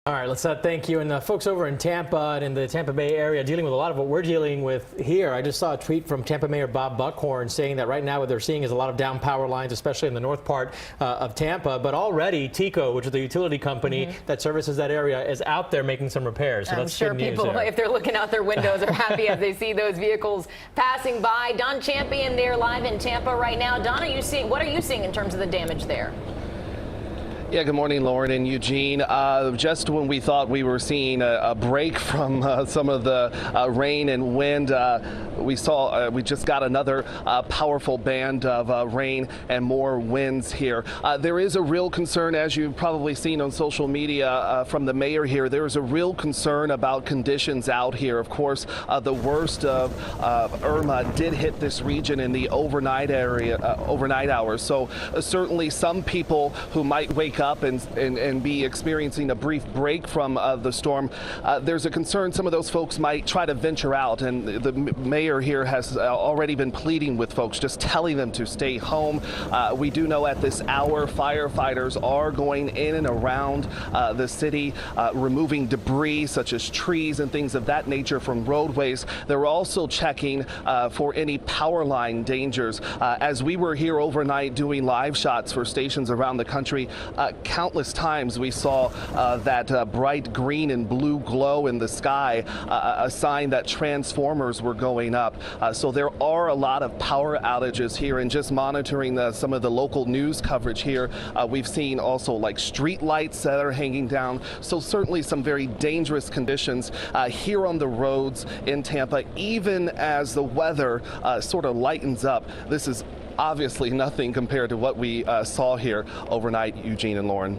All right, let's thank you. And folks over in Tampa and in the Tampa Bay area dealing with a lot of what we're dealing with here. I just saw a tweet from Tampa Mayor Bob Buckhorn saying that right now what they're seeing is a lot of down power lines, especially in the north part of Tampa. But already TECO, which is the utility company that services that area, is out there making some repairs. So I'm that's sure good news people, there. if they're looking out their windows, are happy as they see those vehicles passing by. Don Champion there live in Tampa right now. Don, what are you seeing in terms of the damage there? Yeah, good morning, Lauren and Eugene. Just when we thought we were seeing a break from some of the rain and wind, we just got another powerful band of rain and more winds here. There is a real concern, as you've probably seen on social media from the mayor here. There is a real concern about conditions out here. Of course, the worst of Irma did hit this region in the overnight hours. So certainly some people who might wake up and be experiencing a brief break from the storm, there's a concern some of those folks might try to venture out, and the mayor here has already been pleading with folks, just telling them to stay home. We do know at this hour firefighters are going in and around the city, removing debris such as trees and things of that nature from roadways. They're also checking for any power line dangers. As we were here overnight doing live shots for stations around the country, countless times we saw that bright green and blue glow in the sky, a sign that transformers were going up. So there are a lot of power outages here, and just monitoring some of the local news coverage here, we've seen also like street lights that are hanging down. So certainly some very dangerous conditions here on the roads in Tampa, even as the weather sort of lightens up. This is obviously nothing compared to what we saw here overnight, Eugene and Lauren.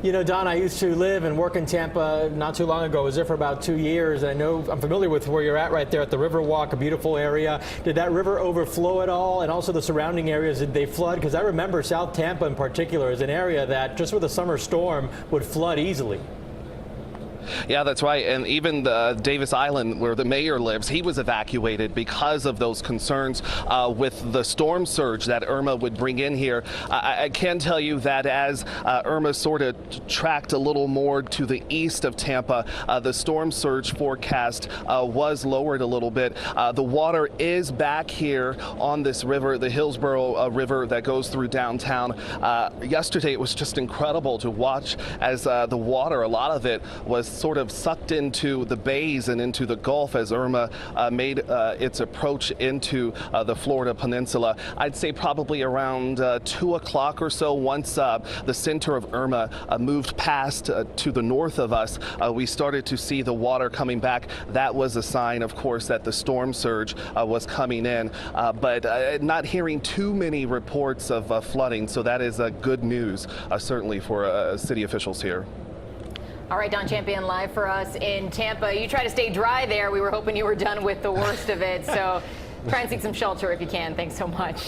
You know, Don, I used to live and work in Tampa not too long ago. I was there for about 2 years. I know I'm familiar with where you're at right there at the Riverwalk, a beautiful area. Did that river overflow at all? And also the surrounding areas, did they flood? Because I remember South Tampa in particular is an area that just with a summer storm would flood easily. Yeah, that's right. And even the Davis Island, where the mayor lives, he was evacuated because of those concerns with the storm surge that Irma would bring in here. I can tell you that as Irma sort of tracked a little more to the east of Tampa, the storm surge forecast was lowered a little bit. The water is back here on this river, the Hillsborough River that goes through downtown. Yesterday, it was just incredible to watch as the water, a lot of it was sort of sucked into the bays and into the Gulf as Irma made its approach into the Florida Peninsula. I'd say probably around 2 o'clock or so, once the center of Irma moved past to the north of us, we started to see the water coming back. That was a sign, of course, that the storm surge was coming in, but not hearing too many reports of flooding, so that is good news, certainly for city officials here. All right, Don Champion live for us in Tampa. You try to stay dry there. We were hoping you were done with the worst of it. So try and seek some shelter if you can. Thanks so much.